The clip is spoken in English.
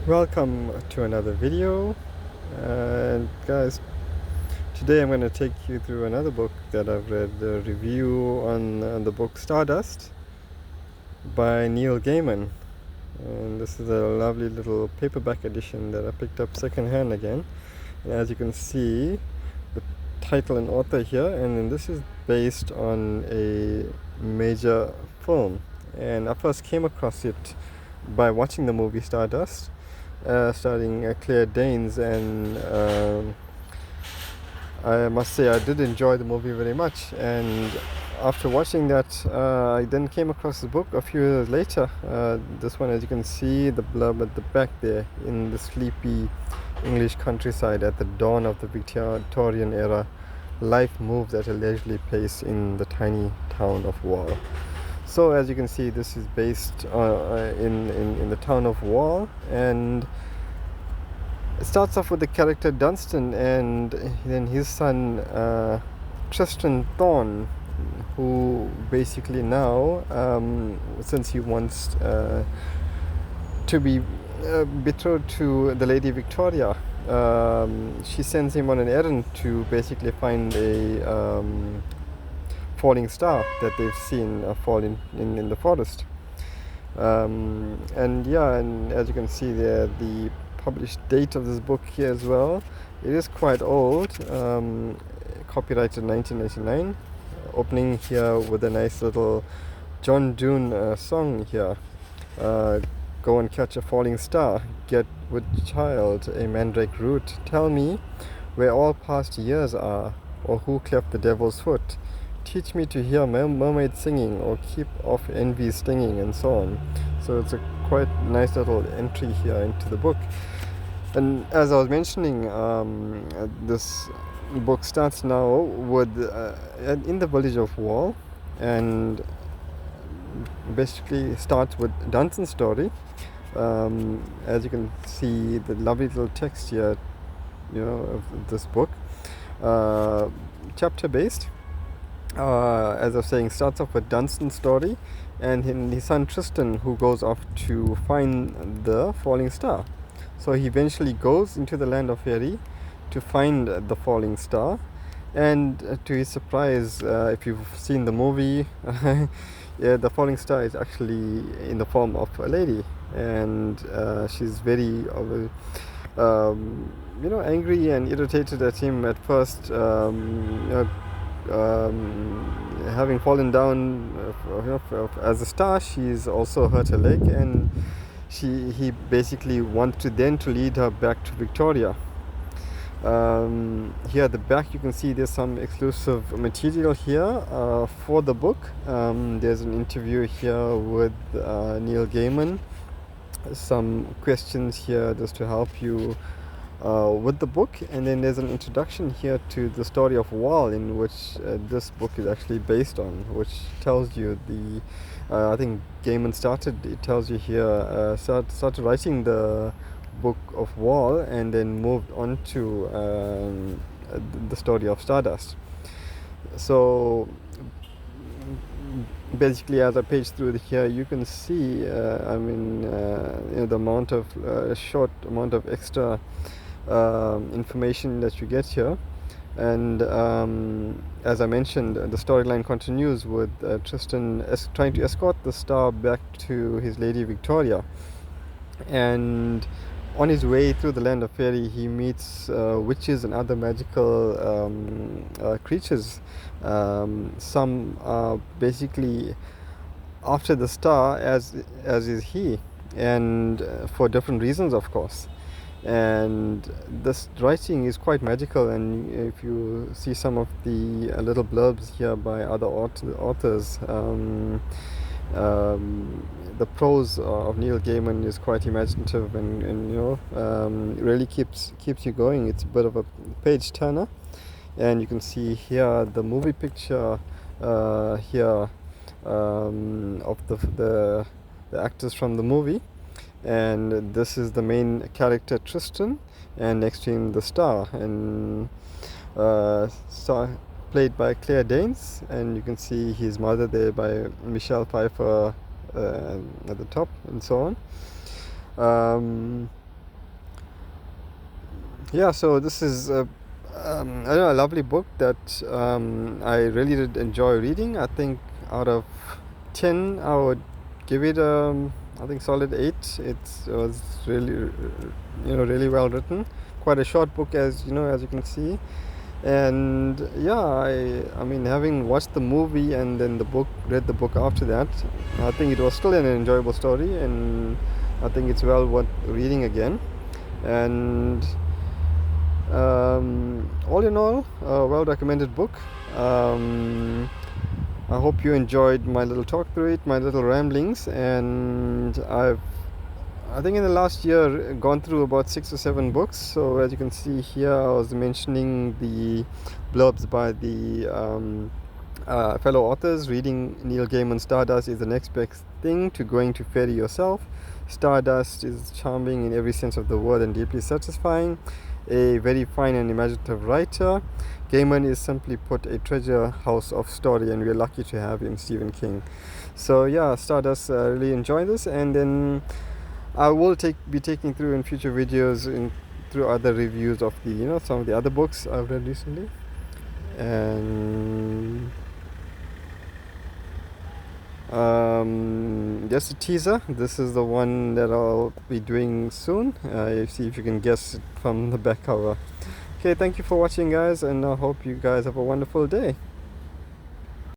Welcome to another video, and guys, today I'm going to take you through another book that I've read a review on the book Stardust by Neil Gaiman. And this is a lovely little paperback edition that I picked up secondhand again. And as you can see, the title and author here, and then this is based on a major film. And I first came across it by watching the movie Stardust, starring Claire Danes, and I must say I did enjoy the movie very much. And after watching that, I then came across the book a few years later. This one, as you can see, the blurb at the back there, in the sleepy English countryside at the dawn of the Victorian era, life moves at a leisurely pace in the tiny town of Wall. So as you can see, this is based in the town of Wall, and it starts off with the character Dunstan and then his son Tristran Thorn, who basically now, since he wants to be betrothed to the Lady Victoria, she sends him on an errand to basically find a falling star that they've seen fall in the forest. And yeah, and as you can see there, the published date of this book here as well, it is quite old, copyrighted 1999, opening here with a nice little John Dune song here. Go and catch a falling star, get with child a mandrake root, tell me where all past years are, or who cleft the devil's foot. Teach me to hear mermaids singing, or keep off envy's stinging, and so on. So it's a quite nice little entry here into the book. And as I was mentioning, this book starts now with in the village of Wall, and basically starts with Dunstan's story. As you can see, the lovely little text here, of this book, chapter based. As I was saying, starts off with Dunstan's story and his son Tristran, who goes off to find the falling star. So he eventually goes into the land of fairy to find the falling star, and to his surprise, if you've seen the movie, yeah, the falling star is actually in the form of a lady, and she's very angry and irritated at him at first, having fallen down as a star. She's also hurt her leg, and he basically wants to lead her back to Victoria. Here at the back you can see there's some exclusive material here for the book. There's an interview here with Neil Gaiman, some questions here just to help you with the book, and then there's an introduction here to the story of Wall, in which this book is actually based on, which tells you the I think Gaiman it tells you here, started writing the book of Wall and then moved on to the story of Stardust. So basically, as I page through here, you can see the amount of short amount of extra information that you get here. And as I mentioned, the storyline continues with Tristran trying to escort the star back to his Lady Victoria, and on his way through the land of fairy, he meets witches and other magical creatures. Some are basically after the star, as is he, and for different reasons, of course. And this writing is quite magical, and if you see some of the little blurbs here by other authors, the prose of Neil Gaiman is quite imaginative, and really keeps you going. It's a bit of a page turner, and you can see here the movie picture here of the actors from the movie. And this is the main character Tristran, and next to him the star, and played by Claire Danes, and you can see his mother there by Michelle Pfeiffer at the top, and so on. Yeah, so this is I don't know, a lovely book that I really did enjoy reading. I think out of 10, I would give it I think solid 8. It was really, really well written. Quite a short book, as you can see. And yeah, I mean, having watched the movie and then read the book after that, I think it was still an enjoyable story, and I think it's well worth reading again. And all in all, a well recommended book. I hope you enjoyed my little talk through it, my little ramblings, and I think in the last year gone through about 6 or 7 books. So as you can see here, I was mentioning the blurbs by the fellow authors. Reading Neil Gaiman's Stardust is the next best thing to going to ferry yourself. Stardust is charming in every sense of the word and deeply satisfying. A very fine and imaginative writer. Gaiman is simply put a treasure house of story, and we're lucky to have him, Stephen King. So yeah, Stardust, really enjoy this, and then I will be taking through in future videos through other reviews of the some of the other books I've read recently. And just a teaser, this is the one that I'll be doing soon. See if you can guess it from the back cover. Okay, thank you for watching, guys, and I hope you guys have a wonderful day.